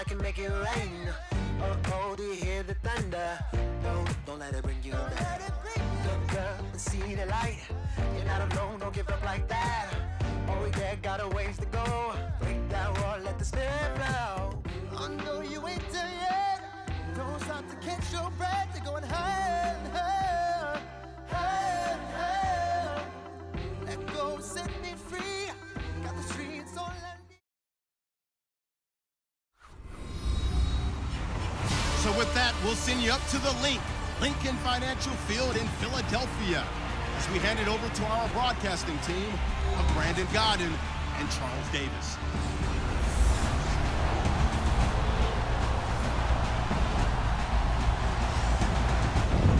can make it rain. Oh, do you hear the thunder? No, don't let it bring you down. Look up and see the light. You're not alone, don't give up like that. Oh yeah, got a ways to go. Break that wall, let the spirit flow. I know you ain't done yet. Don't stop to catch your breath. You're going higher and higher, higher and higher. Let go, set me free. Got the streets on land. So with that, we'll send you up to the Lincoln Financial Field in Philadelphia, as we hand it over to our broadcasting team of Brandon Godden and Charles Davis.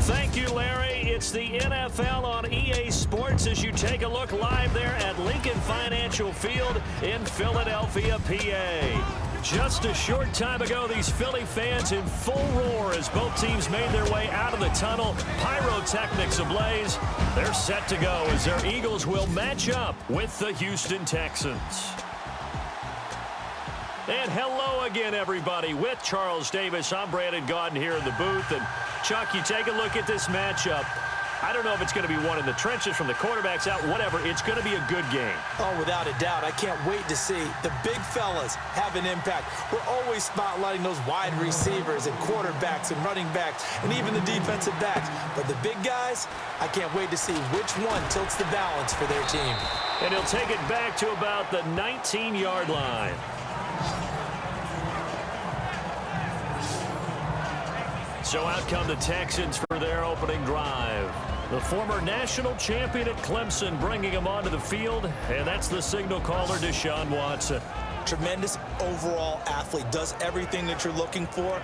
Thank you, Larry. It's the NFL on EA Sports as you take a look live there at Lincoln Financial Field in Philadelphia, PA. Just a short time ago, these Philly fans in full roar as both teams made their way out of the tunnel. Pyrotechnics ablaze. They're set to go as their Eagles will match up with the Houston Texans. And hello again, everybody. With Charles Davis, I'm Brandon Godden here in the booth. And Chuck, you take a look at this matchup. I don't know if it's going to be one in the trenches from the quarterbacks out, whatever. It's going to be a good game. Oh, without a doubt. I can't wait to see the big fellas have an impact. We're always spotlighting those wide receivers and quarterbacks and running backs and even the defensive backs. But the big guys, I can't wait to see which one tilts the balance for their team. And he'll take it back to about the 19-yard line. So out come the Texans for their opening drive. The former national champion at Clemson bringing him onto the field, and that's the signal caller, Deshaun Watson. Tremendous overall athlete, does everything that you're looking for.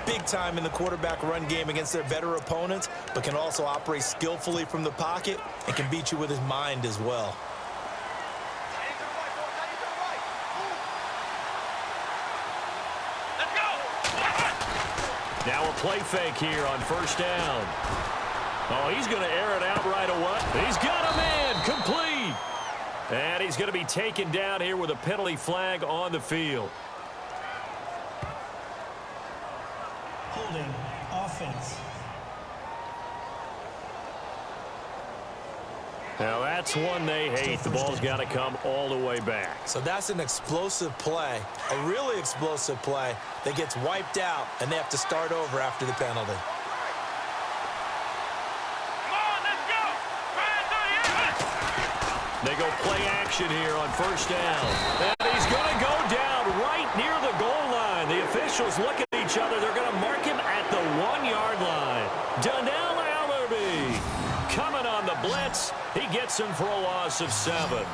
Big time in the quarterback run game against their better opponents, but can also operate skillfully from the pocket and can beat you with his mind as well. Now a play fake here on first down. Oh, he's going to air it out right away. He's got a man complete. And he's going to be taken down here with a penalty flag on the field. Holding offense. Now that's one they hate. The ball's got to come all the way back. So that's an explosive play, a really explosive play that gets wiped out, and they have to start over after the penalty. They go play action here on first down. And he's going to go down right near the goal line. The officials look at each other. They're going to mark him at the 1-yard line. Donnell Allerby coming on the blitz. He gets him for a loss of 7.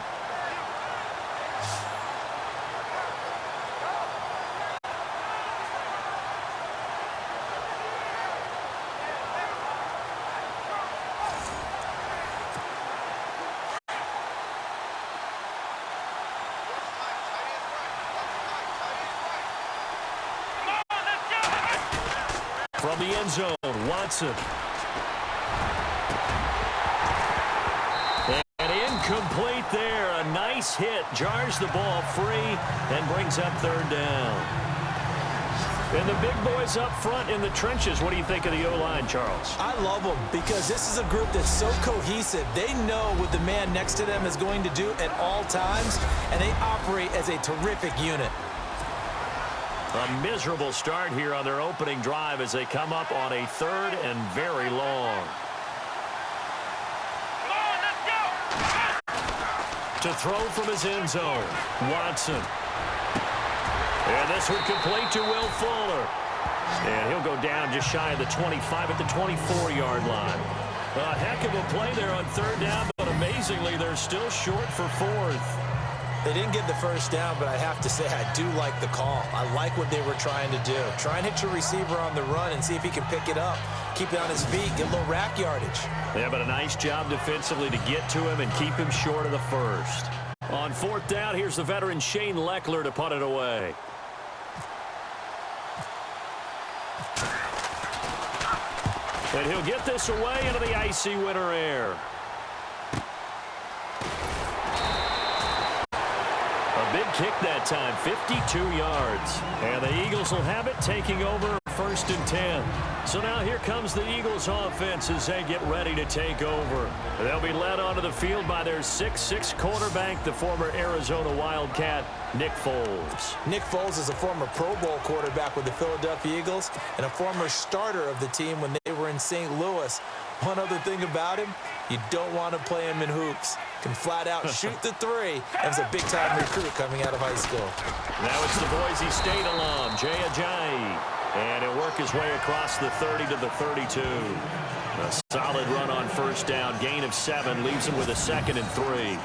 From the end zone, Watson. And incomplete there. A nice hit. Jars the ball free and brings up third down. And the big boys up front in the trenches. What do you think of the O-line, Charles? I love them because this is a group that's so cohesive. They know what the man next to them is going to do at all times, and they operate as a terrific unit. A miserable start here on their opening drive as they come up on a third and very long. To throw from his end zone, Watson. And this one complete to Will Fuller. And he'll go down just shy of the 25 at the 24-yard line. A heck of a play there on third down, but amazingly, they're still short for fourth. They didn't get the first down, but I have to say I do like the call. I like what they were trying to do. Try and hit your receiver on the run and see if he can pick it up. Keep it on his feet, get a little rack yardage. Yeah, but a nice job defensively to get to him and keep him short of the first. On fourth down, here's the veteran Shane Leckler to punt it away. And he'll get this away into the icy winter air. A big kick that time, 52 yards. And the Eagles will have it, taking over 1st and 10. So now here comes the Eagles offense as they get ready to take over. They'll be led onto the field by their 6'6" quarterback, the former Arizona Wildcat, Nick Foles. Nick Foles is a former Pro Bowl quarterback with the Philadelphia Eagles and a former starter of the team when they were in St. Louis. One other thing about him, you don't want to play him in hoops. Can flat out shoot the three, and was a big-time recruit coming out of high school. Now it's the Boise State alum, Jay Ajayi. And he'll work his way across the 30 to the 32. A solid run on 1st down. Gain of 7 leaves him with a 2nd and 3.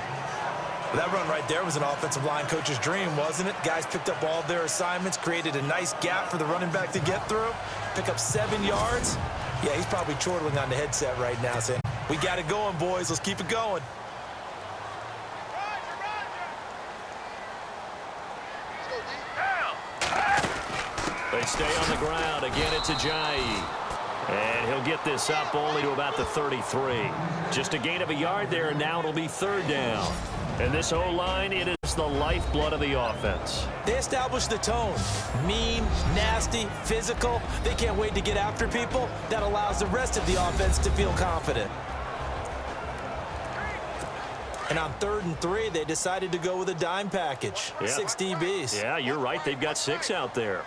That run right there was an offensive line coach's dream, wasn't it? Guys picked up all their assignments, created a nice gap for the running back to get through, pick up 7 yards. Yeah, he's probably chortling on the headset right now saying, we got it going, boys. Let's keep it going. They stay on the ground. Again, it's Ajayi. And he'll get this up only to about the 33. Just a gain of a yard there, and now it'll be 3rd down. And this O-line, it is the lifeblood of the offense. They established the tone. Mean, nasty, physical. They can't wait to get after people. That allows the rest of the offense to feel confident. And on 3rd and 3, they decided to go with a dime package. Yeah. 6 DBs. Yeah, you're right. They've got 6 out there.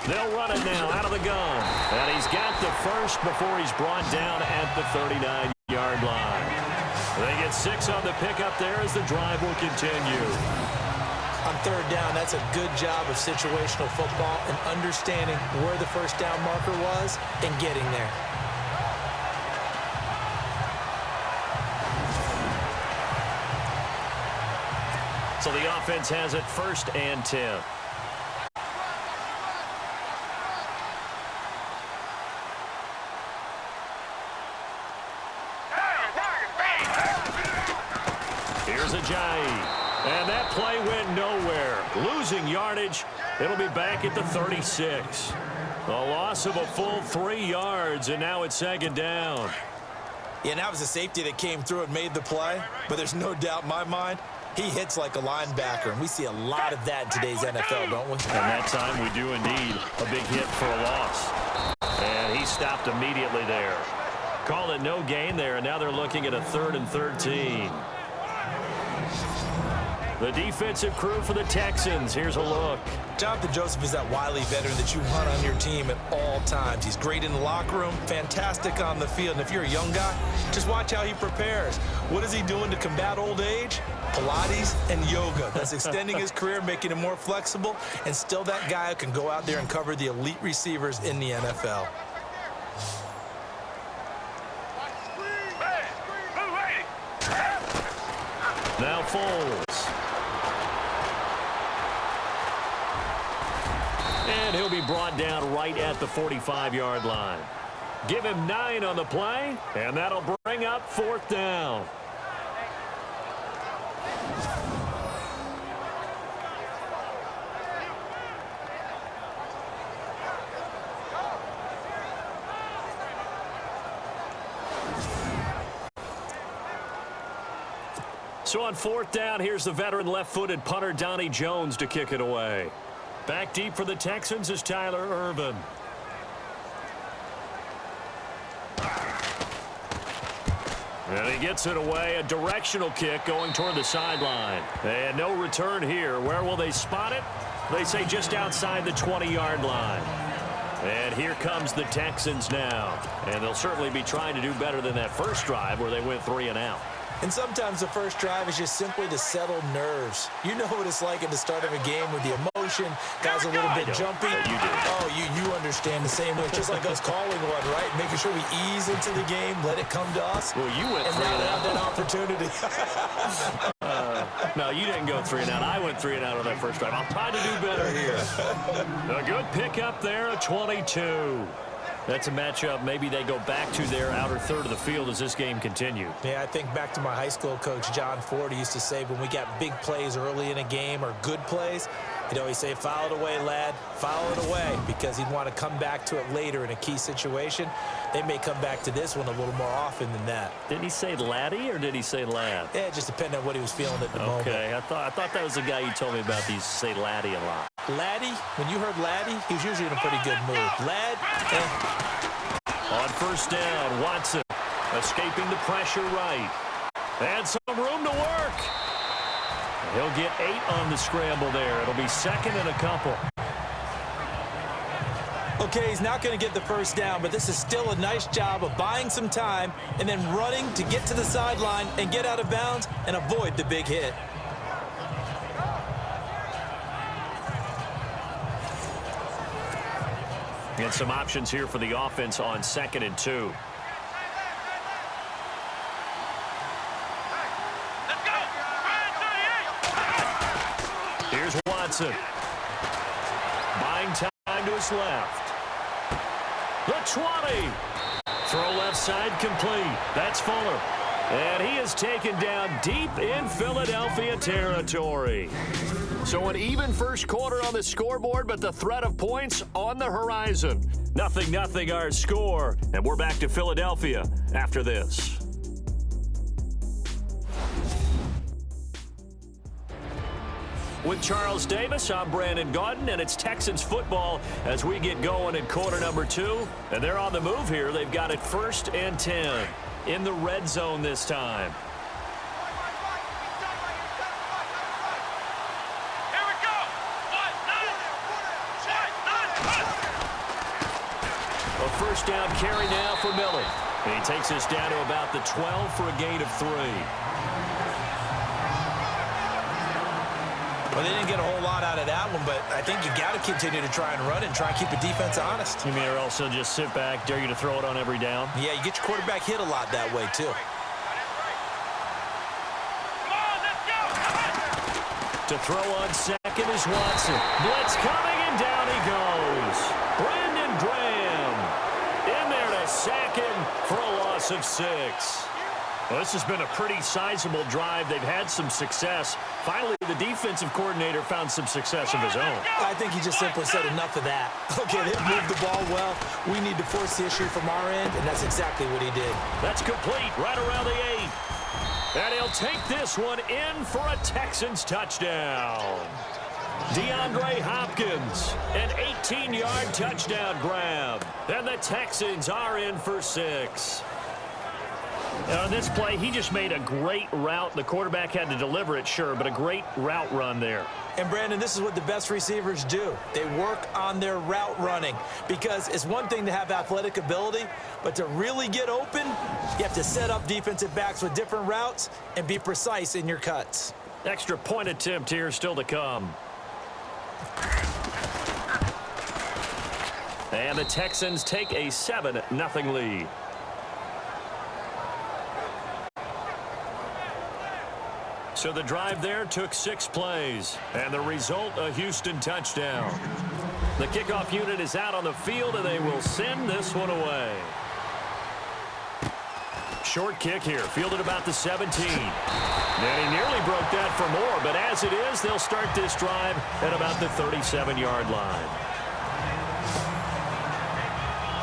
They'll run it now out of the gun. And he's got the first before he's brought down at the 39-yard line. They get 6 on the pickup there as the drive will continue. On 3rd down, that's a good job of situational football and understanding where the 1st down marker was and getting there. So the offense has it 1st and 10. Here's Ajayi. And that play went nowhere. Losing yardage. It'll be back at the 36. A loss of a full 3 yards, and now it's 2nd down. Yeah, and that was a safety that came through and made the play. But there's no doubt in my mind, he hits like a linebacker, and we see a lot of that in today's NFL, don't we? And that time we do indeed a big hit for a loss. And he stopped immediately there. Call it no gain there, and now they're looking at a 3rd and 13. The defensive crew for the Texans. Here's a look. Jonathan Joseph is that wily veteran that you want on your team at all times. He's great in the locker room, fantastic on the field. And if you're a young guy, just watch how he prepares. What is he doing to combat old age? Pilates and yoga. That's extending his career, making him more flexible, and still that guy who can go out there and cover the elite receivers in the NFL. Now Foles. And he'll be brought down right at the 45-yard line. Give him 9 on the play, and that'll bring up 4th down. So on 4th down, here's the veteran left-footed punter Donnie Jones to kick it away. Back deep for the Texans is Tyler Ervin. And he gets it away, a directional kick going toward the sideline. And no return here. Where will they spot it? They say just outside the 20-yard line. And here comes the Texans now. And they'll certainly be trying to do better than that first drive where they went 3 and out. And sometimes the first drive is just simply to settle nerves. You know what it's like at the start of a game with the emotion. Guys a little bit jumpy. You do. Oh, you understand the same way. Just like us calling one, right? Making sure we ease into the game, let it come to us. Well, you went and 3 now and they out. have that opportunity. No, you didn't go 3 and out. I went 3 and out on that first drive. I'll try to do better here. A good pickup there, a 22. That's a matchup. Maybe they go back to their outer third of the field as this game continues. Yeah, I think back to my high school coach, John Ford. He used to say when we got big plays early in a game or good plays, You know, he say, foul it away, lad. Foul it away, because he'd want to come back to it later in a key situation. They may come back to this one a little more often than that. Did he say laddie or did he say lad? Yeah, it just depended on what he was feeling at the moment. Okay, I thought that was the guy you told me about. He used to say laddie a lot. Laddie, when you heard laddie, he was usually in a pretty good mood. Lad, On first down, Watson escaping the pressure right. And some room to work. He'll get 8 on the scramble there. It'll be second and a couple. Okay, he's not going to get the first down, but this is still a nice job of buying some time and then running to get to the sideline and get out of bounds and avoid the big hit. And some options here for the offense on 2nd and 2. Here's Watson. Buying time to his left. The 20. Throw left side complete. That's Fuller. And he is taken down deep in Philadelphia territory. So an even first quarter on the scoreboard, but the threat of points on the horizon. 0-0 our score. And we're back to Philadelphia after this. With Charles Davis, I'm Brandon Gaudin, and it's Texans football as we get going in quarter number 2. And they're on the move here. They've got it 1st and 10 in the red zone this time. Here we go. A first down carry now for Miller. And he takes us down to about the 12 for a gain of 3. Well, they didn't get a whole lot out of that one, but I think you got to continue to try and run and try and keep the defense honest. You mean or also just sit back, dare you to throw it on every down? Yeah, you get your quarterback hit a lot that way, too. To throw on second is Watson. Blitz coming, and down he goes. Brandon Graham in there to sack him for a loss of 6. Well, this has been a pretty sizable drive. They've had some success. Finally, the defensive coordinator found some success of his own. I think he just simply said enough of that. Okay, they've moved the ball well. We need to force the issue from our end, and that's exactly what he did. That's complete right around the 8. And he'll take this one in for a Texans touchdown. DeAndre Hopkins, an 18-yard touchdown grab. And the Texans are in for 6. On this play, he just made a great route. The quarterback had to deliver it, sure, but a great route run there. And, Brandon, this is what the best receivers do. They work on their route running because it's one thing to have athletic ability, but to really get open, you have to set up defensive backs with different routes and be precise in your cuts. Extra point attempt here still to come. And the Texans take a 7-0 lead. So the drive there took 6 plays, and the result, a Houston touchdown. The kickoff unit is out on the field, and they will send this one away. Short kick here, fielded about the 17. And he nearly broke that for more, but as it is, they'll start this drive at about the 37-yard line.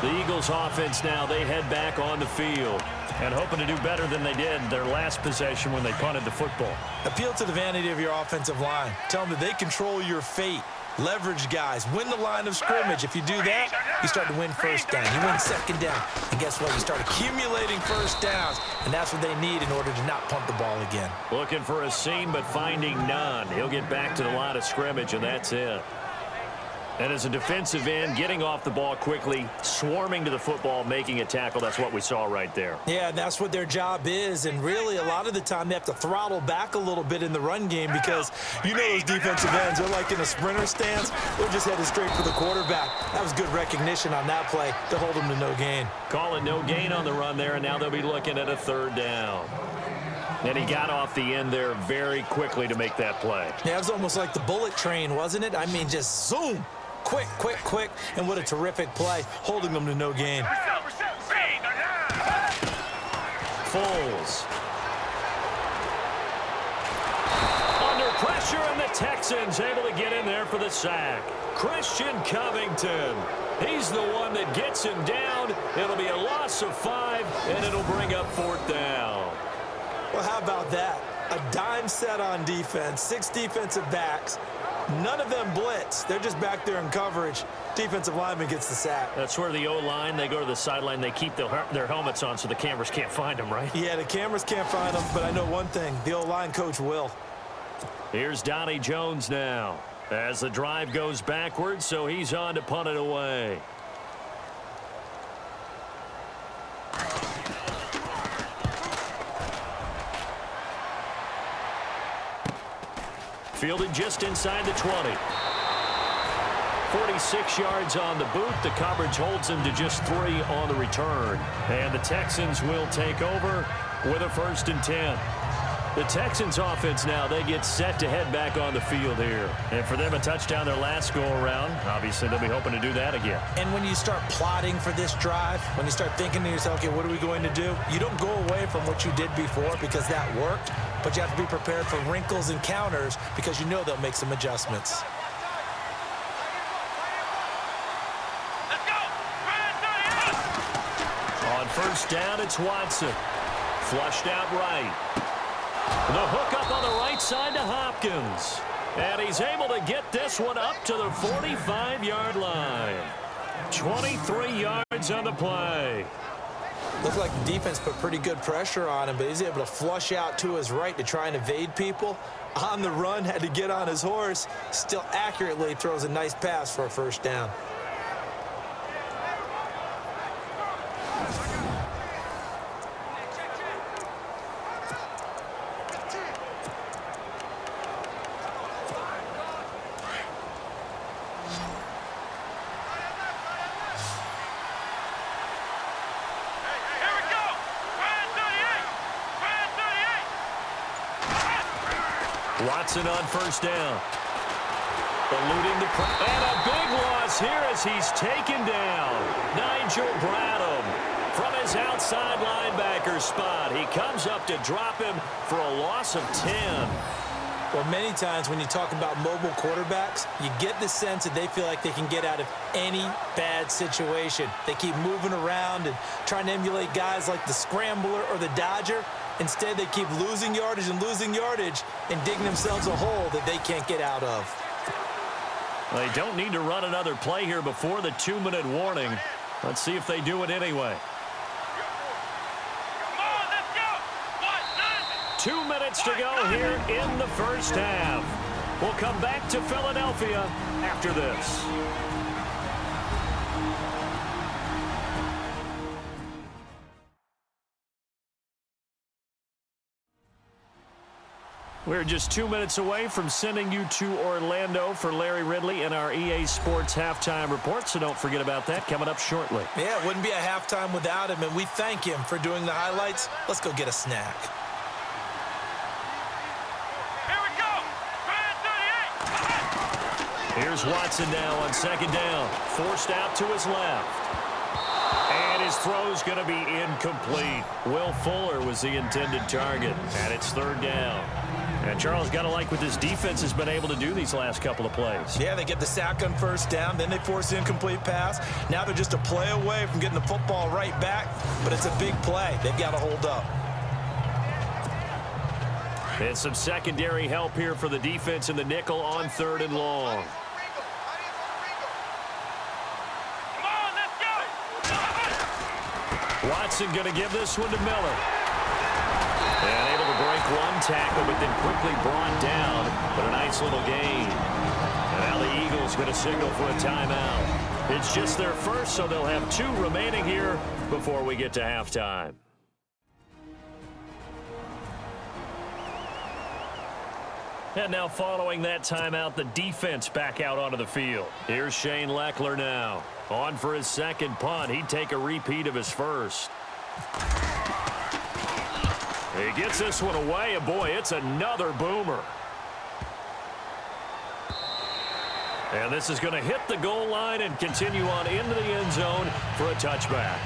The Eagles offense now, they head back on the field and hoping to do better than they did their last possession when they punted the football. Appeal to the vanity of your offensive line. Tell them that they control your fate. Leverage guys. Win the line of scrimmage. If you do that, you start to win first down. You win second down. And guess what? You start accumulating first downs. And that's what they need in order to not punt the ball again. Looking for a seam, but finding none. He'll get back to the line of scrimmage, and that's it. And as a defensive end, getting off the ball quickly, swarming to the football, making a tackle, that's what we saw right there. Yeah, and that's what their job is. And really, a lot of the time, they have to throttle back a little bit in the run game because you know those defensive ends, they're like in a sprinter stance. They're just headed straight for the quarterback. That was good recognition on that play to hold them to no gain. Call it no gain on the run there, and now they'll be looking at a 3rd down. And he got off the end there very quickly to make that play. Yeah, it was almost like the bullet train, wasn't it? I mean, just zoom. Quick, quick, quick, and what a terrific play, holding them to no gain. Foles. Under pressure. pressure, and the Texans able to get in there for the sack. Christian Covington. He's the one that gets him down. It'll be a loss of 5, and it'll bring up 4th down. Well, how about that? A dime set on defense, 6 defensive backs. None of them blitz. They're just back there in coverage. Defensive lineman gets the sack. That's where the O-line, they go to the sideline, they keep their helmets on so the cameras can't find them, right? Yeah, the cameras can't find them, but I know one thing. The O-line coach will. Here's Donnie Jones now as the drive goes backwards, so he's on to punt it away. Fielded just inside the 20. 46 yards on the boot. The coverage holds him to just 3 on the return. And the Texans will take over with a 1st and 10. The Texans offense now, they get set to head back on the field here. And for them, a touchdown their last go-around. Obviously, they'll be hoping to do that again. And when you start plotting for this drive, when you start thinking to yourself, okay, what are we going to do? You don't go away from what you did before because that worked, but you have to be prepared for wrinkles and counters because you know they'll make some adjustments. On 1st down, it's Watson. Flushed out right. The hook up on the right side to Hopkins. And he's able to get this one up to the 45-yard line. 23 yards on the play. Looked like the defense put pretty good pressure on him, but he's able to flush out to his right to try and evade people. On the run, had to get on his horse. Still accurately throws a nice pass for a 1st down. Watson on 1st down. Eluding the and a big loss here as he's taken down. Nigel Bradham from his outside linebacker spot. He comes up to drop him for a loss of 10. Well, many times when you talk about mobile quarterbacks, you get the sense that they feel like they can get out of any bad situation. They keep moving around and trying to emulate guys like the scrambler or the dodger. Instead, they keep losing yardage and digging themselves a hole that they can't get out of. They don't need to run another play here before the 2-minute warning. Let's see if they do it anyway. 2 minutes to go here in the 1st half. We'll come back to Philadelphia after this. We're just 2 minutes away from sending you to Orlando for Larry Ridley and our EA Sports Halftime Report, so don't forget about that coming up shortly. Yeah, it wouldn't be a halftime without him, and we thank him for doing the highlights. Let's go get a snack. Here we go! Here's Watson now on 2nd down. Forced out to his left. And his throw's going to be incomplete. Will Fuller was the intended target, and it's 3rd down. And Charles, got to like what this defense has been able to do these last couple of plays. Yeah, they get the sack on 1st down, then they force the incomplete pass. Now they're just a play away from getting the football right back, but it's a big play. They've got to hold up. And some secondary help here for the defense in the nickel on 3rd and long. Watson going to give this one to Miller. And able to break one tackle, but then quickly brought down. But a nice little gain. And now the Eagles going to signal for a timeout. It's just their first, so they'll have 2 remaining here before we get to halftime. And now following that timeout, the defense back out onto the field. Here's Shane Leckler now. On for his 2nd punt. He'd take a repeat of his 1st. He gets this one away, and boy, it's another boomer. And this is going to hit the goal line and continue on into the end zone for a touchback.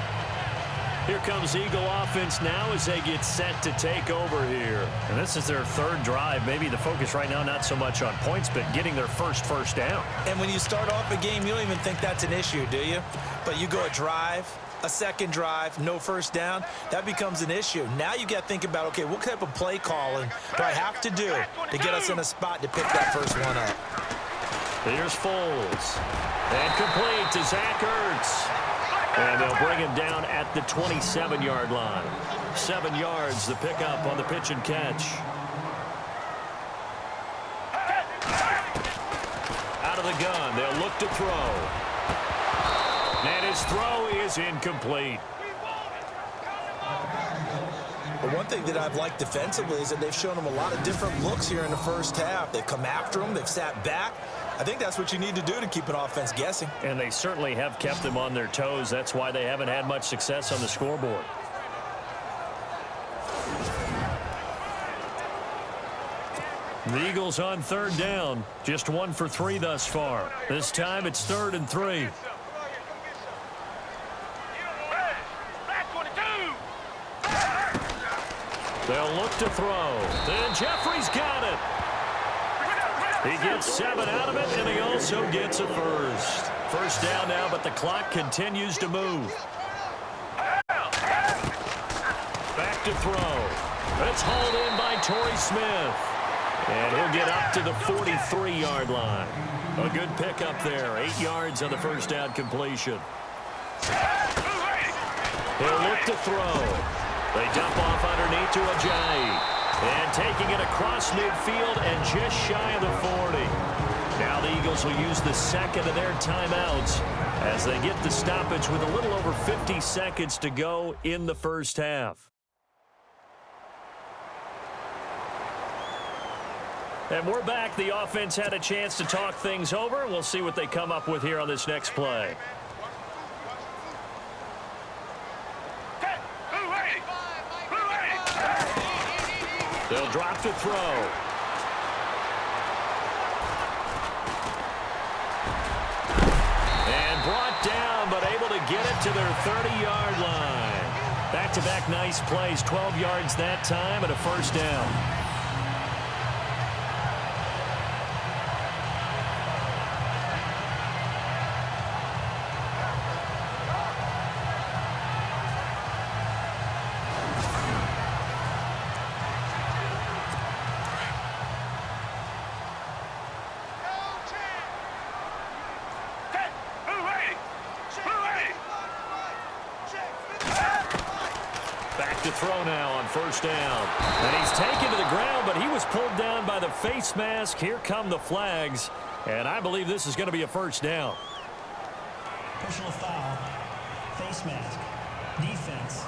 Here comes Eagle offense now as they get set to take over here. And this is their third drive. Maybe the focus right now not so much on points, but getting their first down. And when you start off a game, you don't even think that's an issue, do you? But you go a drive, a second drive, no first down, that becomes an issue. Now you got to think about, okay, what type of play calling do I have to do to get us in a spot to pick that first one up? Here's Foles. And complete to Zach Ertz. And they'll bring him down at the 27-yard line. 7 yards, the pickup on the pitch and catch. Out of the gun, they'll look to throw. And his throw is incomplete. But one thing that I've liked defensively is that they've shown them a lot of different looks here in the first half. They've come after them. They've sat back. I think that's what you need to do to keep an offense guessing. And they certainly have kept them on their toes. That's why they haven't had much success on the scoreboard. The Eagles on third down. Just 1 for 3 thus far. This time it's 3rd and 3. They'll look to throw. Then Jeffrey's got it. He gets 7 out of it, and he also gets a first. First down now, but the clock continues to move. Back to throw. It's hauled in by Torrey Smith. And he'll get up to the 43-yard line. A good pickup there. 8 yards on the first down completion. He'll look to throw. They dump off underneath to Ajayi. And taking it across midfield and just shy of the 40. Now the Eagles will use the second of their timeouts as they get the stoppage with a little over 50 seconds to go in the first half. And we're back. The offense had a chance to talk things over. We'll see what they come up with here on this next play. They'll drop to throw. And brought down, but able to get it to their 30-yard line. Back-to-back nice plays, 12 yards that time and a first down. To throw now on first down. And he's taken to the ground, but he was pulled down by the face mask. Here come the flags. And I believe this is going to be a first down. Personal foul. Face mask. Defense.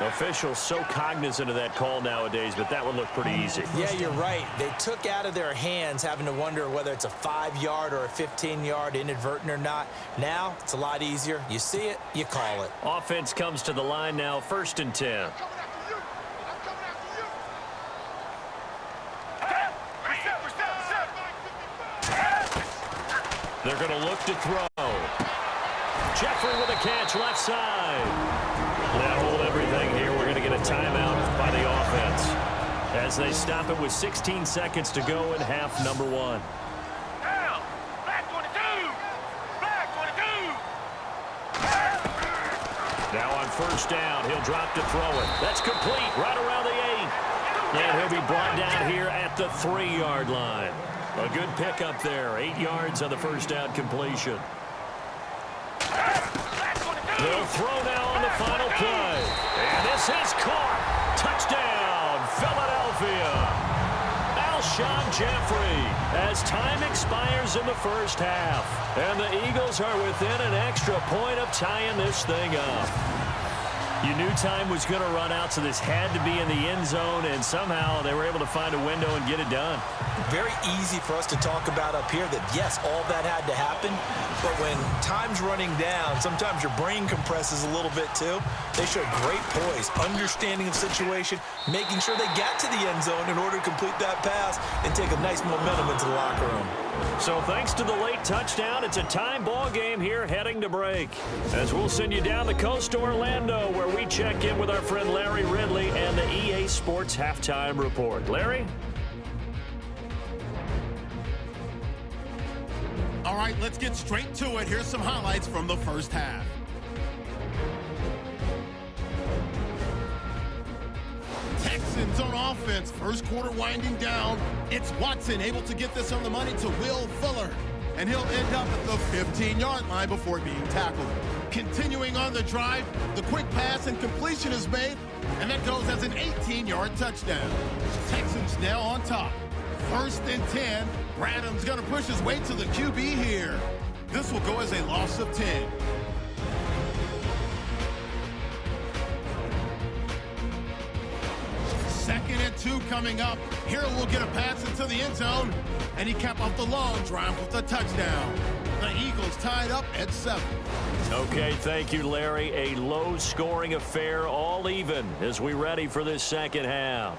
Officials so cognizant of that call nowadays, but that one looked pretty easy. Yeah, you're right. They took out of their hands having to wonder whether it's a 5-yard or a 15-yard inadvertent or not. Now, it's a lot easier. You see it, you call it. Offense comes to the line now, 1st and 10. They're going to look to throw. Jeffrey with a catch left side. That hold everything here. We're going to get a timeout by the offense as they stop it with 16 seconds to go in half number 1. Down. Black 22. Black 22. Now on first down, he'll drop to throw it. That's complete right around the 8. And he'll be brought down here at the 3-yard line. A good pickup there. 8 yards on the first down completion. They'll throw now on the final play. And this is caught. Touchdown, Philadelphia. Alshon Jeffrey as time expires in the first half. And the Eagles are within an extra point of tying this thing up. You knew time was going to run out, so this had to be in the end zone, and somehow they were able to find a window and get it done. Very easy for us to talk about up here that, yes, all that had to happen, but when time's running down, sometimes your brain compresses a little bit too. They showed great poise, understanding of situation, making sure they got to the end zone in order to complete that pass and take a nice momentum into the locker room. So thanks to the late touchdown, it's a time ball game here heading to break. As we'll send you down the coast to Orlando, where we check in with our friend Larry Ridley and the EA Sports Halftime Report. Larry? All right, let's get straight to it. Here's some highlights from the first half. Texans on offense. First quarter winding down. It's Watson able to get this on the money to Will Fuller. And he'll end up at the 15-yard line before being tackled. Continuing on the drive, the quick pass and completion is made, and that goes as an 18-yard touchdown. Texans now on top. 1st and 10. Bradham's going to push his way to the QB here. This will go as a loss of 10. Second and 2 coming up. Here we'll get a pass into the end zone, and he capped off the long drive with a touchdown. The Eagles tied up at 7. Okay, thank you, Larry. A low-scoring affair, all even, as we ready for this second half.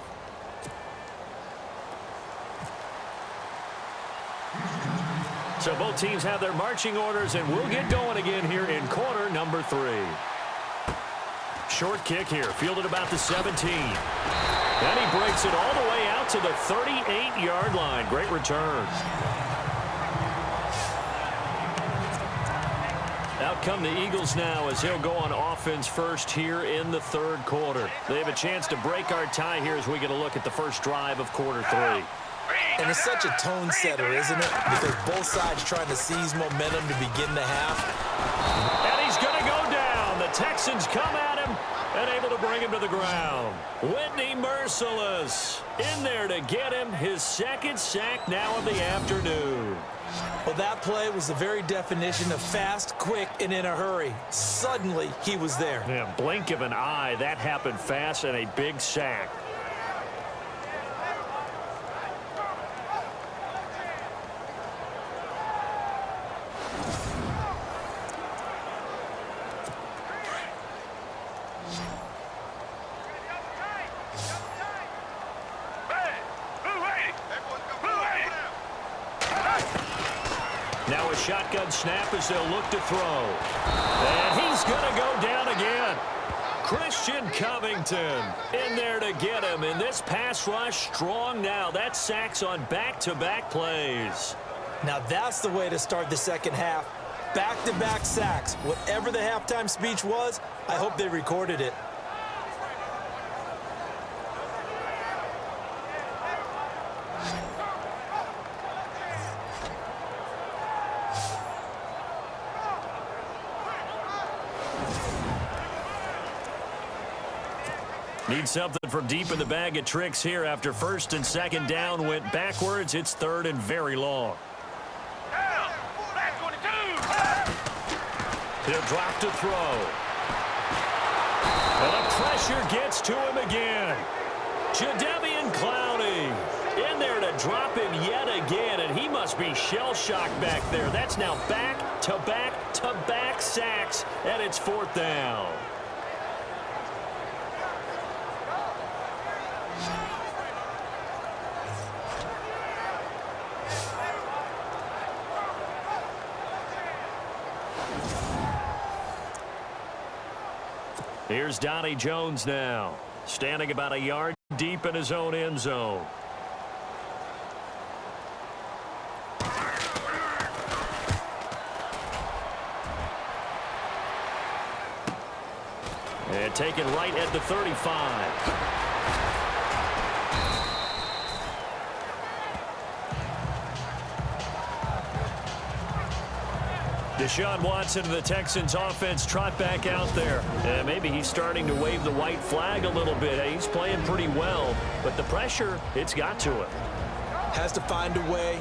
So both teams have their marching orders, and we'll get going again here in quarter number 3. Short kick here, fielded about the 17. And he breaks it all the way out to the 38-yard line. Great return. Out come the Eagles now as he'll go on offense first here in the third quarter. They have a chance to break our tie here as we get a look at the first drive of quarter 3. And it's such a tone setter, isn't it? Because both sides trying to seize momentum to begin the half. And he's going to go down. The Texans come at him and able to bring him to the ground. Whitney Merciless in there to get him his second sack now of the afternoon. Well, that play was the very definition of fast, quick, and in a hurry. Suddenly, he was there. Yeah, blink of an eye. That happened fast and a big sack. Now a shotgun snap as they'll look to throw. And he's going to go down again. Christian Covington in there to get him. And this pass rush strong now. That's sacks on back-to-back plays. Now that's the way to start the second half. Back-to-back sacks. Whatever the halftime speech was, I hope they recorded it. Need something from deep in the bag of tricks here after first and second down went backwards. It's third and very long. He'll drop to throw. And the pressure gets to him again. Jadeveon Clowney in there to drop him yet again, and he must be shell-shocked back there. That's now back-to-back-to-back sacks, and it's fourth down. Here's Donnie Jones now, standing about a yard deep in his own end zone. And taken right at the 35. Deshaun Watson of the Texans offense trot back out there. And maybe he's starting to wave the white flag a little bit. He's playing pretty well, but the pressure, it's got to him. Has to find a way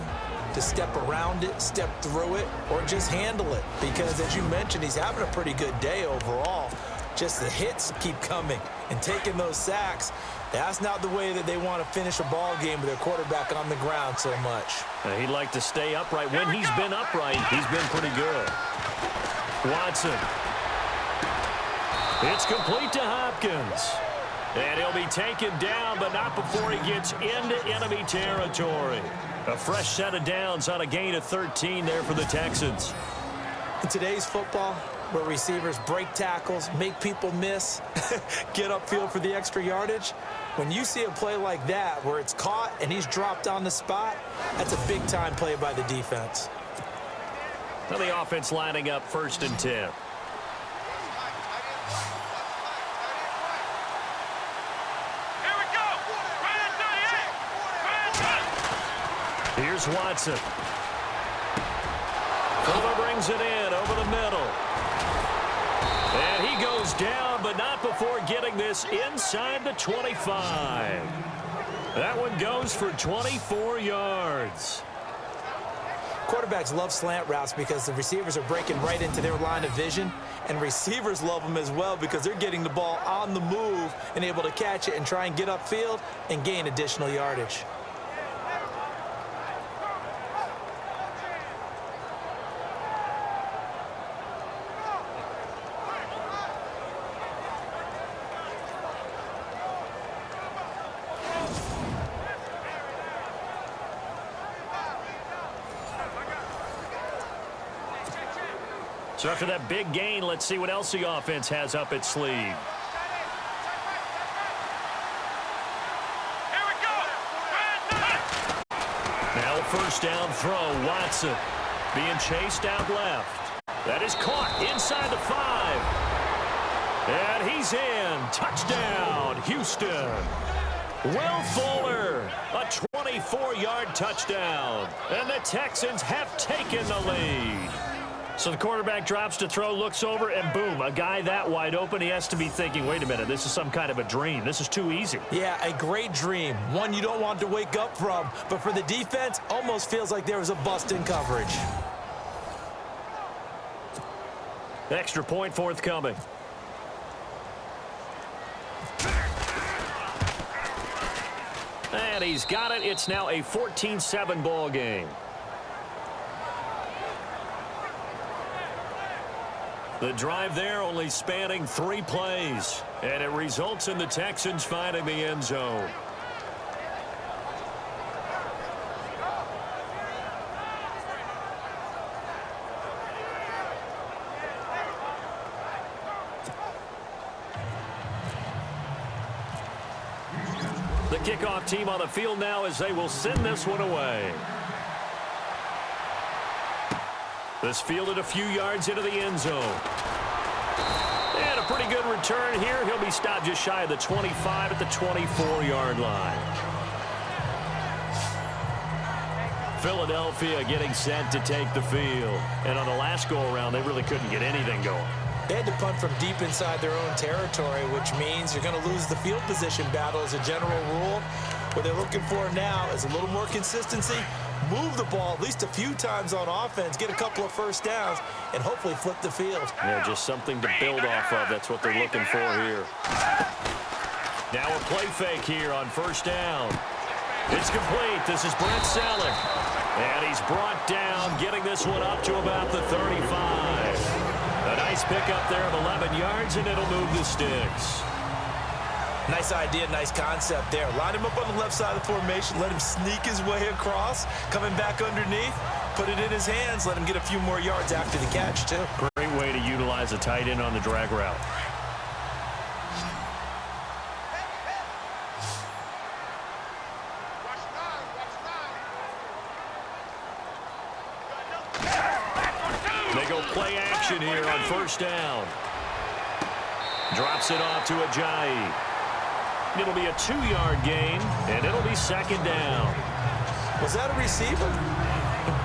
to step around it, step through it, or just handle it. Because as you mentioned, he's having a pretty good day overall. Just the hits keep coming and taking those sacks. That's not the way that they want to finish a ball game with their quarterback on the ground so much. He'd like to stay upright. When he's been upright, he's been pretty good. Watson. It's complete to Hopkins. And he'll be taken down, but not before he gets into enemy territory. A fresh set of downs on a gain of 13 there for the Texans. In today's football, where receivers break tackles, make people miss, get upfield for the extra yardage, when you see a play like that where it's caught and he's dropped on the spot, that's a big-time play by the defense. Now the offense lining up 1st and 10. Here's Watson. Fuller brings it in over the middle. And he goes down, but not before getting this inside the 25. That one goes for 24 yards. Quarterbacks love slant routes because the receivers are breaking right into their line of vision, and receivers love them as well because they're getting the ball on the move and able to catch it and try and get upfield and gain additional yardage. So after that big gain, let's see what else the offense has up its sleeve. Here we go. Now a 1st down throw. Watson being chased out left. That is caught inside the 5. And he's in. Touchdown, Houston. Will Fuller, a 24-yard touchdown. And the Texans have taken the lead. So the quarterback drops to throw, looks over, and boom, a guy that wide open, he has to be thinking, wait a minute, this is some kind of a dream. This is too easy. Yeah, a great dream. One you don't want to wake up from. But for the defense, almost feels like there was a bust in coverage. Extra point forthcoming. And he's got it. It's now a 14-7 ball game. The drive there only spanning 3 plays, and it results in the Texans finding the end zone. The kickoff team on the field now as they will send this one away. This fielded a few yards into the end zone. And a pretty good return here. He'll be stopped just shy of the 25 at the 24-yard line. Philadelphia getting set to take the field. And on the last go-around, they really couldn't get anything going. They had to punt from deep inside their own territory, which means you're going to lose the field position battle as a general rule. What they're looking for now is a little more consistency, move the ball at least a few times on offense, get a couple of 1st downs, and hopefully flip the field. Yeah, just something to build off of. That's what they're looking for here. Now a play fake here on 1st down. It's complete. This is Brent Selleck. And he's brought down, getting this one up to about the 35. A nice pickup there of 11 yards, and it'll move the sticks. Nice idea, nice concept there. Line him up on the left side of the formation, let him sneak his way across, coming back underneath, put it in his hands, let him get a few more yards after the catch, too. Great way to utilize a tight end on the drag route. They go play action here on 1st down. Drops it off to Ajayi. It'll be a 2-yard gain, and it'll be 2nd down. Was that a receiver?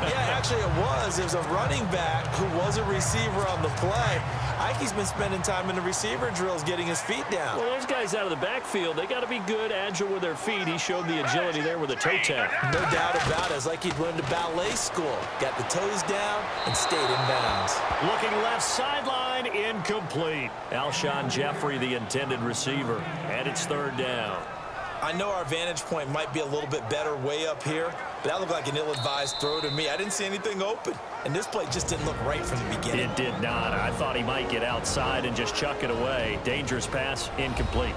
Yeah, actually it was. There's a running back who was a receiver on the play. Ike's been spending time in the receiver drills getting his feet down. Well, those guys out of the backfield, they got to be good, agile with their feet. He showed the agility there with a toe tap. No doubt about it. It's like he'd went to ballet school. Got the toes down and stayed in bounds. Looking left sideline. line, incomplete. Alshon Jeffrey, the intended receiver, and it's third down. I know our vantage point might be a little bit better way up here, but that looked like an ill-advised throw to me. I didn't see anything open, and this play just didn't look right from the beginning. It did not. I thought he might get outside and just chuck it away. Dangerous pass, incomplete.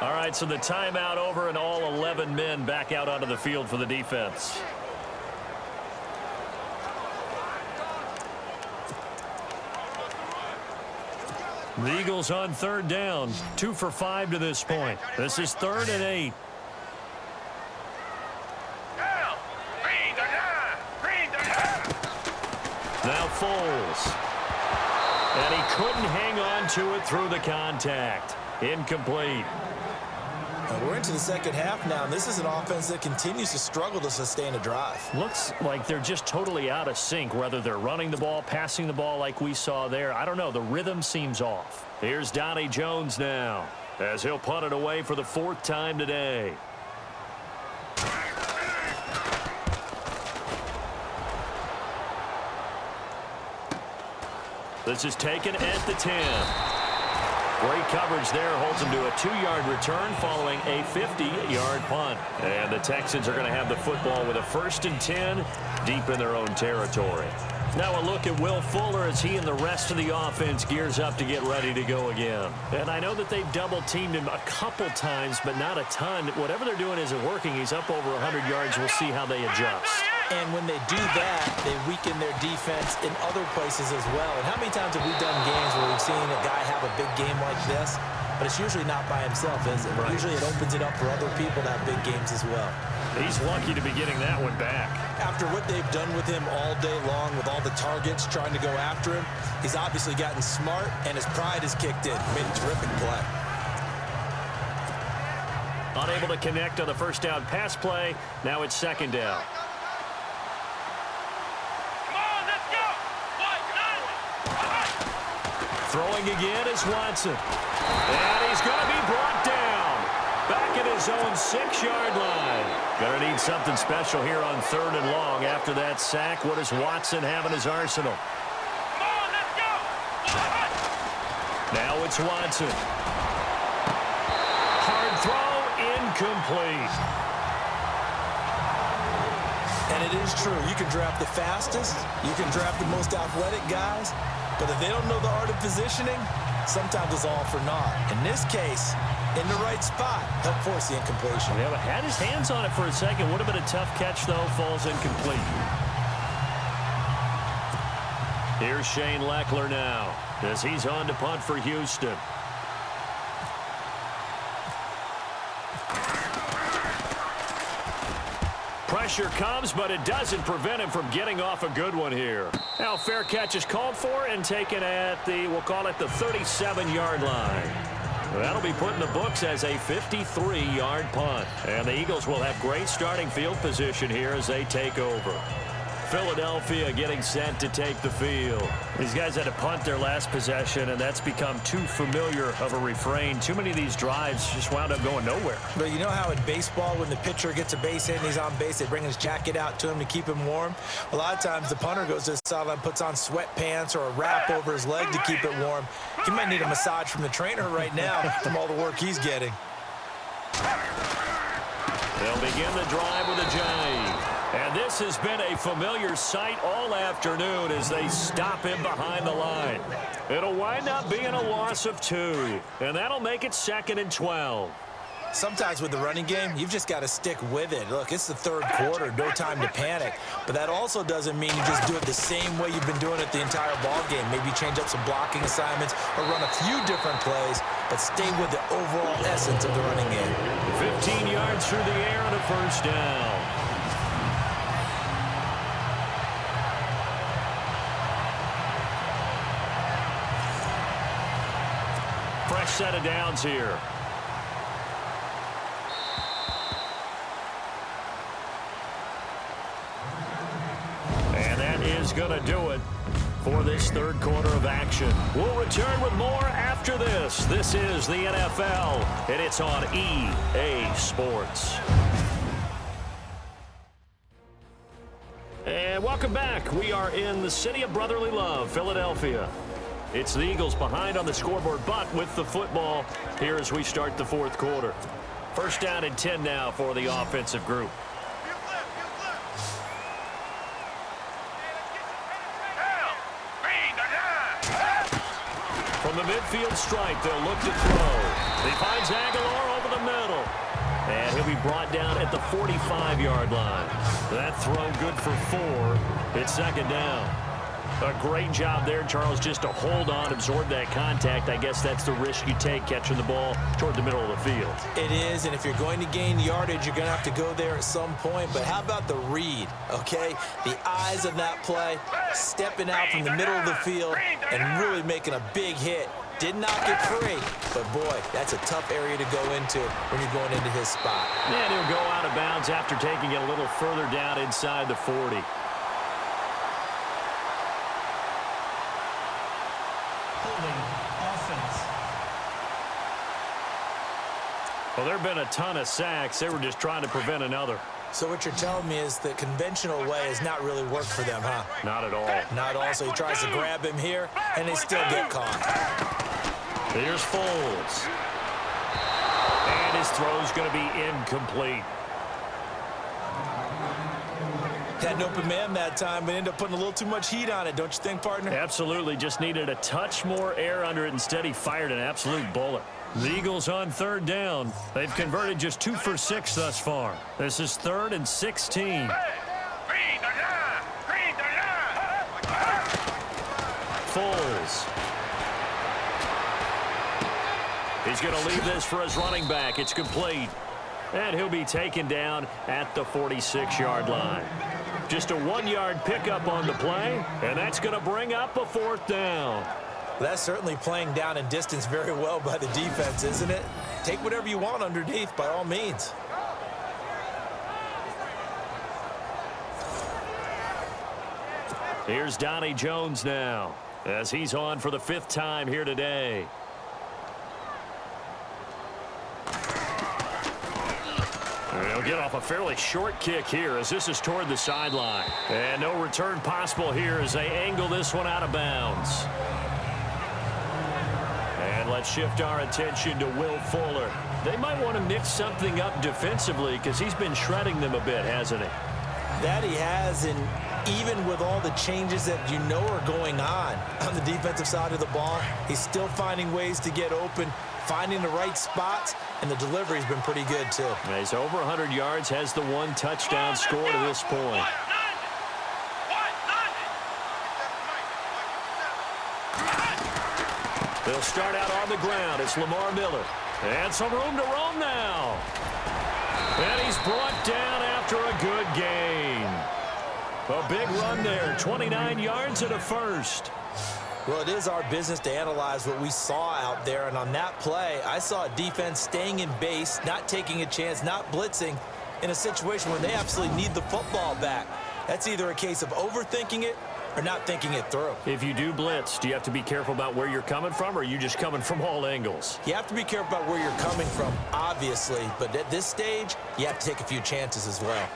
All right, so the timeout over and all 11 men back out onto the field for the defense. The Eagles on third down, 2 for 5 to this point. This is 3rd and 8. Now Foles. And he couldn't hang on to it through the contact. Incomplete. We're into the second half now, and this is an offense that continues to struggle to sustain a drive. Looks like they're just totally out of sync, whether they're running the ball, passing the ball like we saw there. I don't know. The rhythm seems off. Here's Donnie Jones now, as he'll punt it away for the 4th time today. This is taken at the 10. Great coverage there, holds him to a 2-yard return following a 50-yard punt. And the Texans are going to have the football with a 1st and 10 deep in their own territory. Now a look at Will Fuller as he and the rest of the offense gears up to get ready to go again. And I know that they've double-teamed him a couple times, but not a ton. Whatever they're doing isn't working. He's up over 100 yards. We'll see how they adjust. And when they do that, they weaken their defense in other places as well. And how many times have we done games where we've seen a guy have a big game like this, but it's usually not by himself, is it? Right. Usually it opens it up for other people to have big games as well. He's lucky to be getting that one back. After what they've done with him all day long with all the targets trying to go after him, he's obviously gotten smart, and his pride has kicked in. Made a terrific play. Unable to connect on the first down pass play. Now it's 2nd down. Throwing again is Watson. And he's going to be brought down. Back at his own 6-yard line. Going to need something special here on 3rd and long. After that sack, what does Watson have in his arsenal? Now it's Watson. Hard throw, incomplete. And it is true. You can draft the fastest. You can draft the most athletic guys. But if they don't know the art of positioning, sometimes it's all for naught. In this case, in the right spot, help force the incompletion. Yeah, but had his hands on it for a second. Would have been a tough catch, though. Falls incomplete. Here's Shane Leckler now, as he's on to punt for Houston. Pressure comes, but it doesn't prevent him from getting off a good one here. Now, fair catch is called for and taken at the, we'll call it the 37-yard line. That'll be put in the books as a 53-yard punt. And the Eagles will have great starting field position here as they take over. Philadelphia getting set to take the field. These guys had to punt their last possession, and that's become too familiar of a refrain. Too many of these drives just wound up going nowhere. But you know how in baseball, when the pitcher gets a base hit and he's on base, they bring his jacket out to him to keep him warm? A lot of times the punter goes to the sideline, puts on sweatpants or a wrap over his leg to keep it warm. He might need a massage from the trainer right now from all the work he's getting. They'll begin the drive with a jive. And this has been a familiar sight all afternoon as they stop him behind the line. It'll wind up being a loss of 2, and that'll make it 2nd and 12. Sometimes with the running game, you've just got to stick with it. Look, it's the 3rd quarter, no time to panic. But that also doesn't mean you just do it the same way you've been doing it the entire ball game. Maybe change up some blocking assignments or run a few different plays, but stay with the overall essence of the running game. 15 yards through the air and a 1st down. Fresh set of downs here. And that is going to do it for this 3rd quarter of action. We'll return with more after this. This is the NFL, and it's on EA Sports. And welcome back. We are in the city of brotherly love, Philadelphia. It's the Eagles behind on the scoreboard, but with the football here as we start the fourth quarter. First down and 10 now for the offensive group. From the midfield stripe, they'll look to throw. He finds Aguilar over the middle. And he'll be brought down at the 45-yard line. That throw good for 4. It's second down. A great job there, Charles, just to hold on, absorb that contact. I guess that's the risk you take catching the ball toward the middle of the field. It is, and if you're going to gain yardage, you're going to have to go there at some point. But how about the read, okay? The eyes of that play, stepping out from the middle of the field and really making a big hit. Did not get free, but boy, that's a tough area to go into when you're going into his spot. And he'll go out of bounds after taking it a little further down inside the 40. Well, there have been a ton of sacks. They were just trying to prevent another. So what you're telling me is the conventional way has not really worked for them, huh? Not at all. Not all. So he tries to grab him here, and they still get caught. Here's Foles. And his throw's going to be incomplete. Had an open man that time, but ended up putting a little too much heat on it, don't you think, partner? Absolutely. Just needed a touch more air under it. Instead, he fired an absolute bullet. The Eagles on third down. They've converted just 2 for 6 thus far. This is 3rd and 16. Foles. He's going to leave this for his running back. It's complete. And he'll be taken down at the 46-yard line. Just a 1-yard pickup on the play, and that's going to bring up a 4th down. That's certainly playing down in distance very well by the defense, isn't it? Take whatever you want underneath, by all means. Here's Donnie Jones now, as he's on for the 5th time here today. He'll get off a fairly short kick here as this is toward the sideline. And no return possible here as they angle this one out of bounds. And let's shift our attention to Will Fuller. They might want to mix something up defensively because he's been shredding them a bit, hasn't he? That he has, and even with all the changes that you know are going on the defensive side of the ball, he's still finding ways to get open, finding the right spots, and the delivery's been pretty good too. He's over 100 yards, has the 1 touchdown score to this point. They'll start out on the ground. It's Lamar Miller. And some room to roam now. And he's brought down after a good gain. A big run there, 29 yards and a first. Well, it is our business to analyze what we saw out there, and on that play, I saw a defense staying in base, not taking a chance, not blitzing, in a situation where they absolutely need the football back. That's either a case of overthinking it or not thinking it through. If you do blitz, do you have to be careful about where you're coming from, or are you just coming from all angles? You have to be careful about where you're coming from, obviously, but at this stage, you have to take a few chances as well.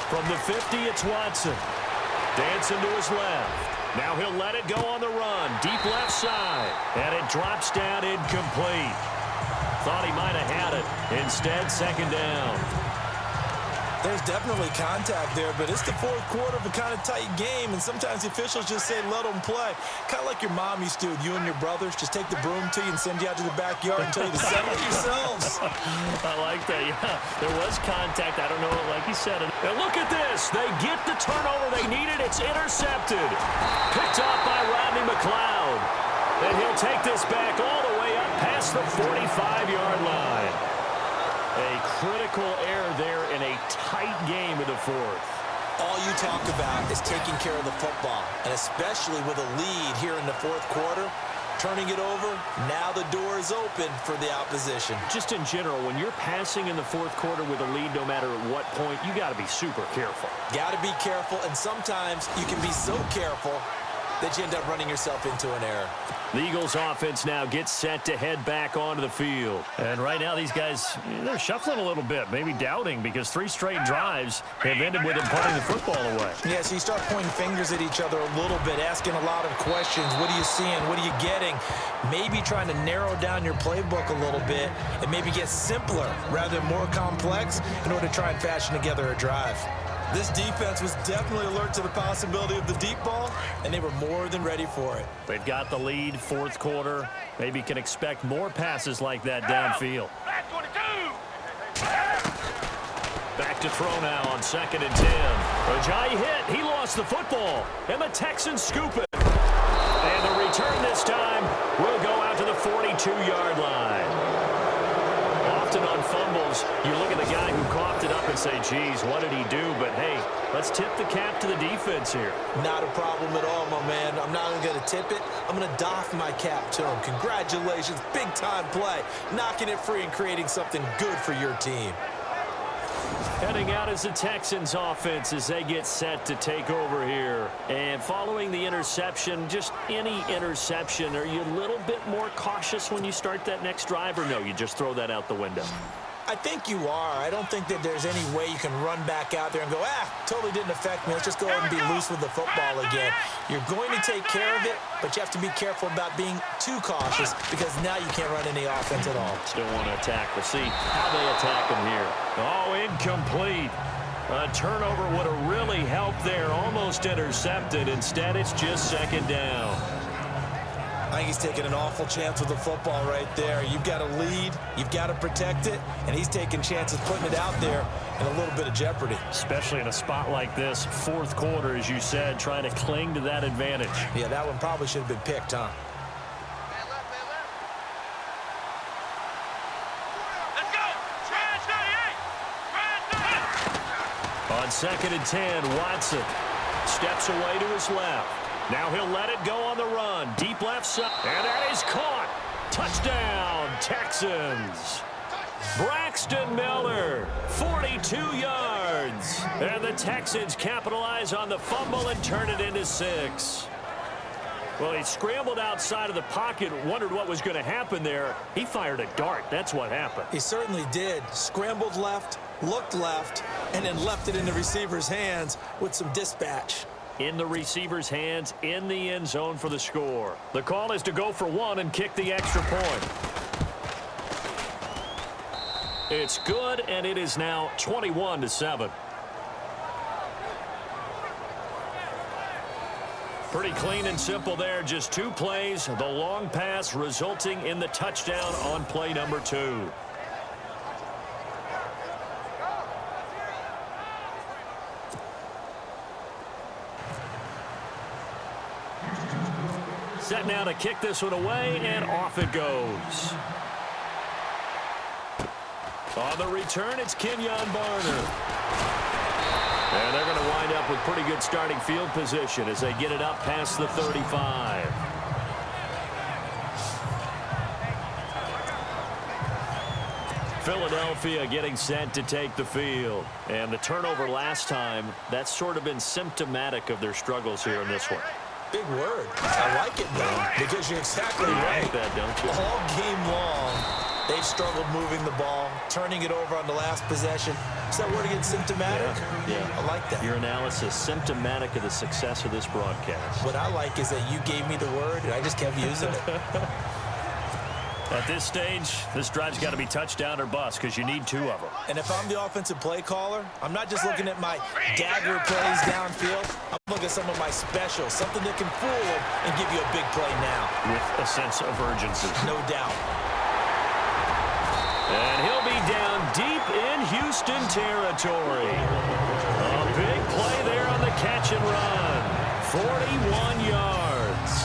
From the 50, it's Watson. Dancing to his left. Now he'll let it go on the run. Deep left side. And it drops down incomplete. Thought he might have had it. Instead, second down. There's definitely contact there, but it's the 4th quarter of a kind of tight game, and sometimes the officials just say let them play. Kind of like your mom used to with you and your brothers. Just take the broom to you and send you out to the backyard and tell you to settle it yourselves. I like that, yeah. There was contact. I don't know, like you said. And look at this. They get the turnover they needed. It's intercepted. Picked up by Rodney McLeod. And he'll take this back all the way up past the 45-yard line. A critical error there in a tight game in the 4th. All you talk about is taking care of the football, and especially with a lead here in the 4th quarter, turning it over, now the door is open for the opposition. Just in general, when you're passing in the 4th quarter with a lead, no matter at what point, you got to be super careful. Got to be careful, and sometimes you can be so careful that you end up running yourself into an error. The Eagles offense now gets set to head back onto the field. And right now these guys, they're shuffling a little bit, maybe doubting, because 3 straight drives have ended with them punting the football away. Yeah, so you start pointing fingers at each other a little bit, asking a lot of questions. What are you seeing? What are you getting? Maybe trying to narrow down your playbook a little bit and maybe get simpler rather than more complex in order to try and fashion together a drive. This defense was definitely alert to the possibility of the deep ball, and they were more than ready for it. They've got the lead, fourth quarter. Maybe can expect more passes like that downfield. Back to throw now on 2nd and 10. Ajayi hit. He lost the football, and the Texans scoop it. And the return this time will go out to the 42-yard line. Often on fumbles, you look at the guy who coughed it up and say, geez, what did he do? But, hey, let's tip the cap to the defense here. Not a problem at all, my man. I'm not only going to tip it, I'm going to doff my cap to him. Congratulations, big-time play. Knocking it free and creating something good for your team. Heading out is the Texans offense as they get set to take over here. And following the interception, just any interception, are you a little bit more cautious when you start that next drive, or no, you just throw that out the window? I think you are. I don't think that there's any way you can run back out there and go, totally didn't affect me. Let's just go ahead and be loose with the football again. You're going to take care of it, but you have to be careful about being too cautious because now you can't run any offense at all. Still want to attack. We'll see how they attack him here. Oh, incomplete. A turnover would have really helped there. Almost intercepted. Instead, it's just 2nd down. I think he's taking an awful chance with the football right there. You've got to lead, you've got to protect it, and he's taking chances putting it out there in a little bit of jeopardy. Especially in a spot like this, fourth quarter, as you said, trying to cling to that advantage. Yeah, that one probably should have been picked, huh? On 2nd and 10, Watson steps away to his left. Now he'll let it go on the run. Deep left side. And that is caught. Touchdown, Texans. Braxton Miller, 42 yards. And the Texans capitalize on the fumble and turn it into 6. Well, he scrambled outside of the pocket, wondered what was going to happen there. He fired a dart. That's what happened. He certainly did. Scrambled left, looked left, and then left it in the receiver's hands with some dispatch. In the receiver's hands, in the end zone for the score. The call is to go for 1 and kick the extra point. It's good, and it is now 21-7. Pretty clean and simple there. Just 2 plays. The long pass resulting in the touchdown on play number 2. Set now to kick this one away, and off it goes. On the return, it's Kenyon Barner. And they're going to wind up with pretty good starting field position as they get it up past the 35. Philadelphia getting set to take the field. And the turnover last time, that's sort of been symptomatic of their struggles here in this one. Big word. I like it, though, because you're exactly right. Like that, don't you? All game long, they've struggled moving the ball, turning it over on the last possession. Is that word again, symptomatic? Yeah. I like that. Your analysis, symptomatic of the success of this broadcast. What I like is that you gave me the word, and I just kept using it. At this stage, this drive's got to be touchdown or bust because you need 2 of them. And if I'm the offensive play caller, I'm not just looking at my dagger plays downfield. I'm looking at some of my specials, something that can fool them and give you a big play now. With a sense of urgency. No doubt. And he'll be down deep in Houston territory. A big play there on the catch and run. 41 yards.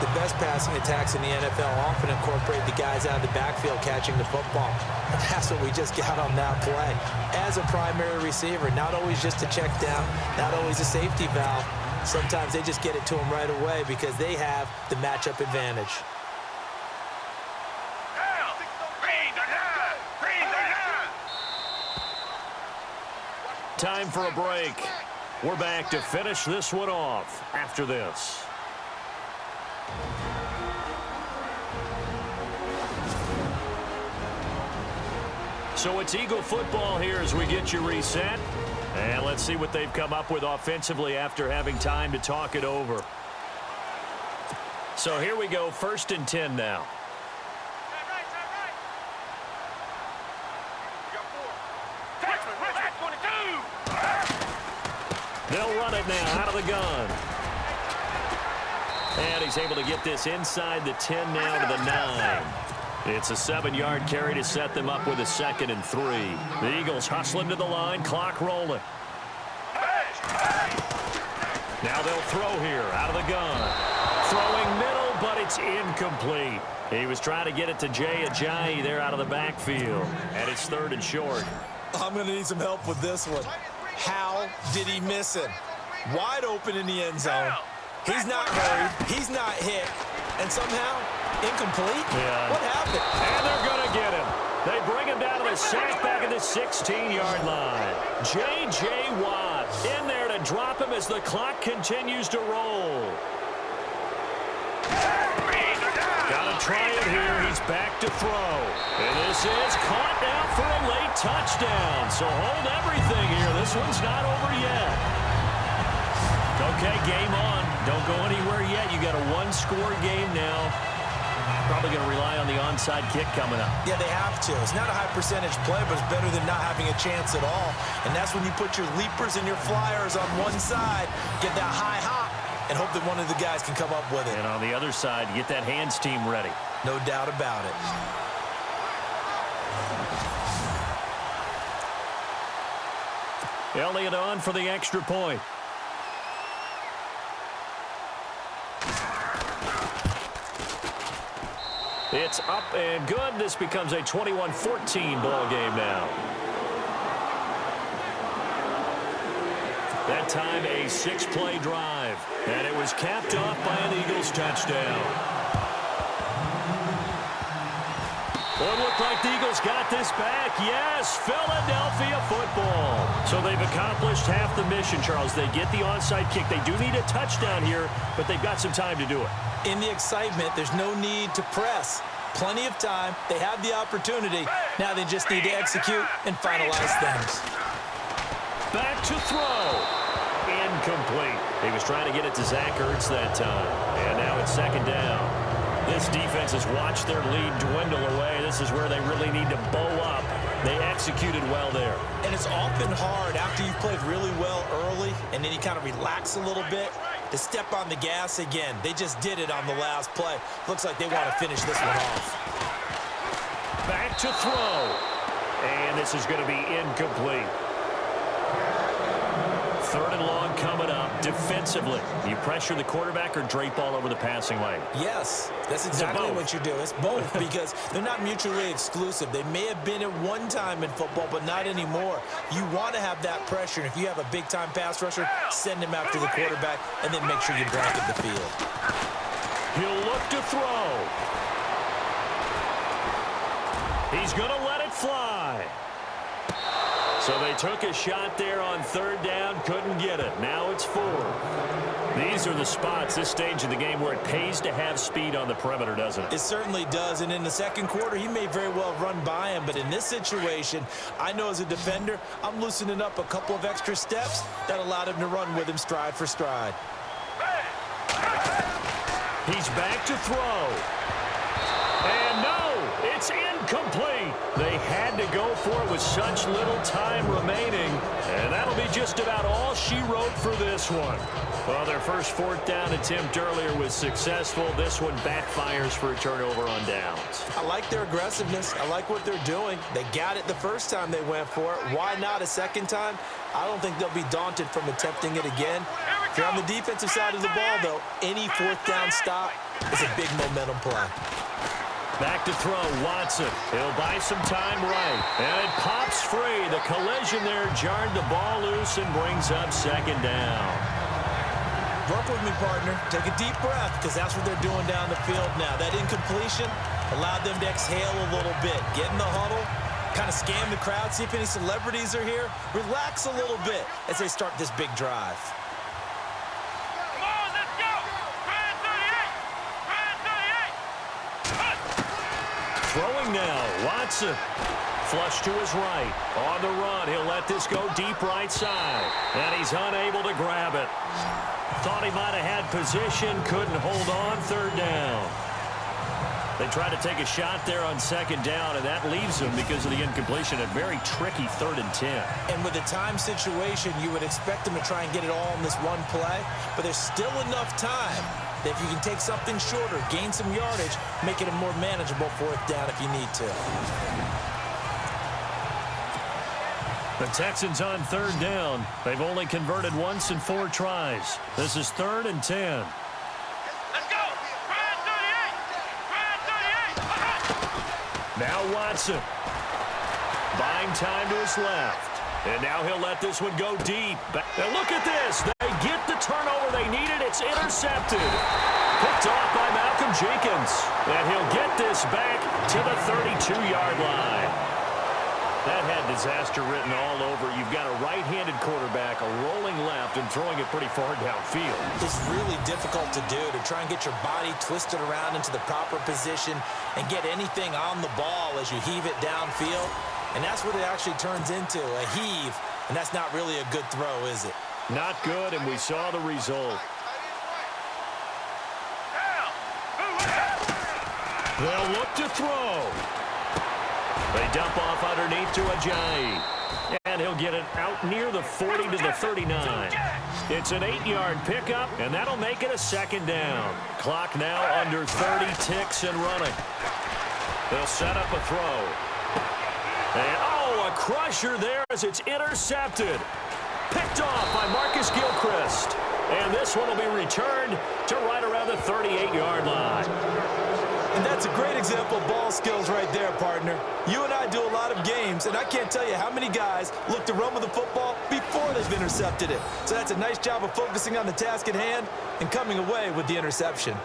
The best passing attacks in the NFL often incorporate the guys out of the backfield catching the football. And that's what we just got on that play. As a primary receiver, not always just a check down, not always a safety valve. Sometimes they just get it to them right away because they have the matchup advantage. Time for a break. We're back to finish this one off after this. So it's Eagle football here as we get you reset. And let's see what they've come up with offensively after having time to talk it over. So here we go, 1st and 10 now. They'll run it now out of the gun. And he's able to get this inside the 10 now to the 9. It's a 7-yard carry to set them up with a 2nd and 3. The Eagles hustling to the line, clock rolling. Now they'll throw here out of the gun. Throwing middle, but it's incomplete. He was trying to get it to Jay Ajayi there out of the backfield. And it's 3rd and short. I'm going to need some help with this one. How did he miss him? Wide open in the end zone. He's not hurried. He's not hit. And somehow, incomplete? Yeah. What happened? And they're going to get him. They bring him down to the sack back at the 16-yard line. J.J. Watt in there to drop him as the clock continues to roll. Got to try it here. He's back to throw. And this is caught now for a late touchdown. So hold everything here. This one's not over yet. Okay, game on. Don't go anywhere yet. You got a 1-score game now. Probably going to rely on the onside kick coming up. Yeah, they have to. It's not a high percentage play, but it's better than not having a chance at all. And that's when you put your leapers and your flyers on one side, get that high hop, and hope that one of the guys can come up with it. And on the other side, get that hands team ready. No doubt about it. Elliott on for the extra point. It's up and good. This becomes a 21-14 ball game now. That time a 6-play drive. And it was capped off by an Eagles touchdown. Well, it looked like the Eagles got this back. Yes, Philadelphia football. So they've accomplished half the mission, Charles. They get the onside kick. They do need a touchdown here, but they've got some time to do it. In the excitement, there's no need to press. Plenty of time. They have the opportunity. Now they just need to execute and finalize things. Back to throw. Incomplete. He was trying to get it to Zach Ertz that time. And now it's 2nd down. This defense has watched their lead dwindle away. This is where they really need to bow up. They executed well there. And it's often hard after you've played really well early and then you kind of relax a little bit to step on the gas again. They just did it on the last play. Looks like they want to finish this one off. Back to throw. And this is going to be incomplete. 3rd and long coming up. Defensively, you pressure the quarterback or drape all over the passing lane? Yes, that's exactly what you do. It's both because they're not mutually exclusive. They may have been at one time in football, but not anymore. You want to have that pressure. And if you have a big-time pass rusher, send him after the quarterback and then make sure you blanket the field. He'll look to throw. He's going to let it fly. So they took a shot there on 3rd down, couldn't get it. Now it's 4th. These are the spots, this stage of the game, where it pays to have speed on the perimeter, doesn't it? It certainly does, and in the 2nd quarter, he may very well run by him, but in this situation, I know as a defender, I'm loosening up a couple of extra steps that allowed him to run with him stride for stride. He's back to throw. And no, it's incomplete. They had to go for it with such little time remaining. And that'll be just about all she wrote for this one. Well, their first 4th down attempt earlier was successful. This one backfires for a turnover on downs. I like their aggressiveness. I like what they're doing. They got it the first time they went for it. Why not a second time? I don't think they'll be daunted from attempting it again. If you're on the defensive side of the ball, though, any 4th down stop is a big momentum play. Back to throw, Watson. He'll buy some time right. And it pops free. The collision there jarred the ball loose and brings up 2nd down. Work with me, partner. Take a deep breath because that's what they're doing down the field now. That incompletion allowed them to exhale a little bit, get in the huddle, Kind of scan the crowd, see if any celebrities are here. Relax a little bit as they start this big drive. Come on, let's go! Brand 38! Throwing now, Watson. Flush to his right. On the run, he'll let this go deep right side. And he's unable to grab it. Thought he might have had position, couldn't hold on, third down. They try to take a shot there on second down, and that leaves them because of the incompletion. A very tricky 3rd and 10. And with the time situation, you would expect them to try and get it all in this one play, but there's still enough time that if you can take something shorter, gain some yardage, make it a more manageable 4th down if you need to. The Texans on 3rd down. They've only converted once in 4 tries. This is 3rd and 10. Let's go! Brand 38! Brand 38! Now Watson. Buying time to his left. And now he'll let this one go deep. And look at this. They get the turnover they needed. It's intercepted. Picked off by Malcolm Jenkins. And he'll get this back to the 32-yard line. That had disaster written all over. You've got a right-handed quarterback, a rolling left, and throwing it pretty far downfield. It's really difficult to do, to try and get your body twisted around into the proper position and get anything on the ball as you heave it downfield. And that's what it actually turns into, a heave. And that's not really a good throw, is it? Not good, and we saw the result. They'll look to throw. They dump off underneath to Ajayi. And he'll get it out near the 40 to the 39. It's an 8-yard pickup, and that'll make it a 2nd down. Clock now under 30 ticks and running. They'll set up a throw. And, oh, a crusher there as it's intercepted. Picked off by Marcus Gilchrist. And this one will be returned to right around the 38-yard line. And that's a great example of ball skills right there, partner. You and I do a lot of games, and I can't tell you how many guys look to run with the football before they've intercepted it. So that's a nice job of focusing on the task at hand and coming away with the interception.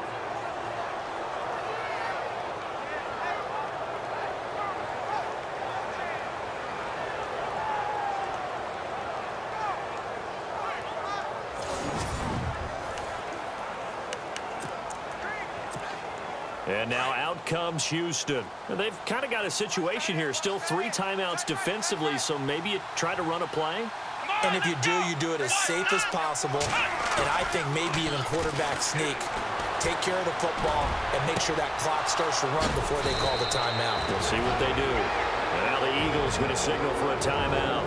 And now out comes Houston. They've kind of got a situation here. Still 3 timeouts defensively, so maybe you try to run a play. And if you do it as safe as possible. And I think maybe even quarterback sneak. Take care of the football and make sure that clock starts to run before they call the timeout. We'll see what they do. And now the Eagles going to signal for a timeout.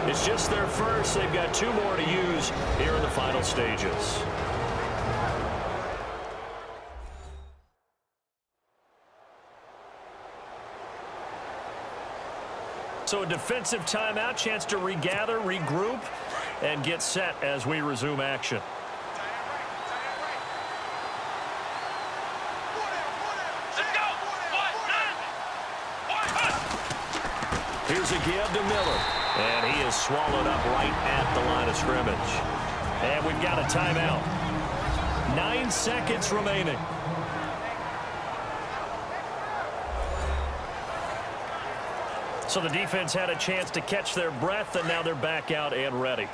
It's just their first. They've got 2 more to use here in the final stages. So a defensive timeout, chance to regather, regroup, and get set as we resume action. Here's a give to Miller, and he is swallowed up right at the line of scrimmage. And we've got a timeout. 9 seconds remaining. So the defense had a chance to catch their breath, and now they're back out and ready.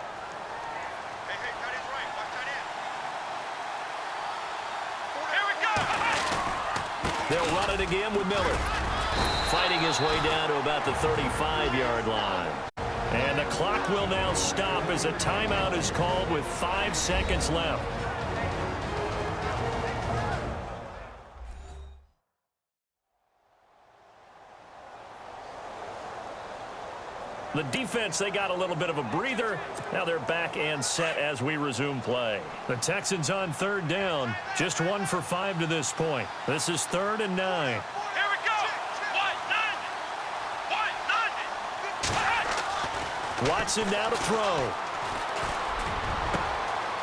They'll run it again with Miller. Fighting his way down to about the 35-yard line. And the clock will now stop as a timeout is called with 5 seconds left. The defense, they got a little bit of a breather. Now they're back and set as we resume play. The Texans on 3rd down. Just 1 for 5 to this point. This is 3rd and 9. Here we go! Watson now to throw.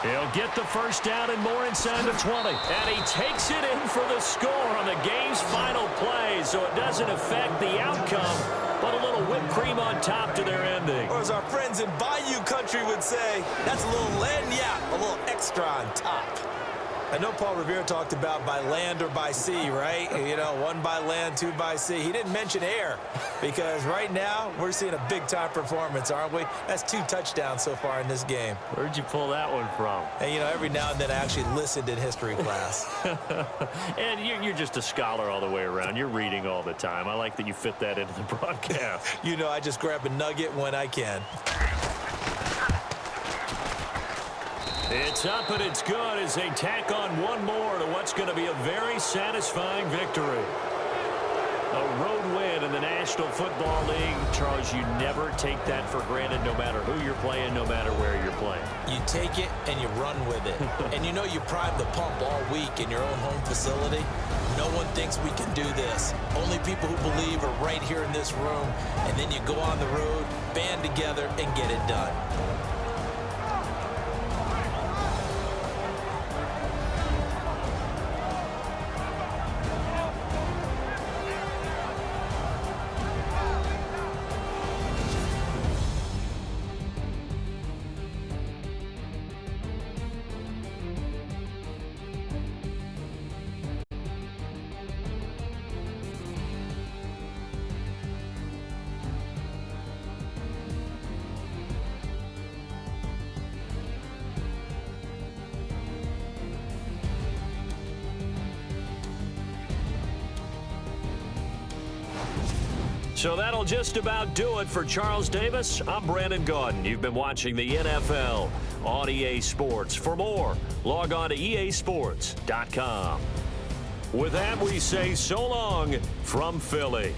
He'll get the first down and more inside the 20. And he takes it in for the score on the game's final play, so it doesn't affect the outcome, but a little whipped cream on top to their ending. Or as our friends in Bayou country would say, that's a little lagniappe, a little extra on top. I know Paul Revere talked about by land or by sea, right? You know, 1 by land, 2 by sea. He didn't mention air because right now we're seeing a big-time performance, aren't we? That's 2 touchdowns so far in this game. Where'd you pull that one from? And, you know, every now and then I actually listened in history class. And you're just a scholar all the way around. You're reading all the time. I like that you fit that into the broadcast. You know, I just grab a nugget when I can. It's up and it's good as they tack on one more to what's going to be a very satisfying victory. A road win in the National Football League. Charles, you never take that for granted no matter who you're playing, no matter where you're playing. You take it and you run with it. And you know you prime the pump all week in your own home facility. No one thinks we can do this. Only people who believe are right here in this room. And then you go on the road, band together, and get it done. So that'll just about do it for Charles Davis. I'm Brandon Gaudin. You've been watching the NFL on EA Sports. For more, log on to easports.com. With that, we say so long from Philly.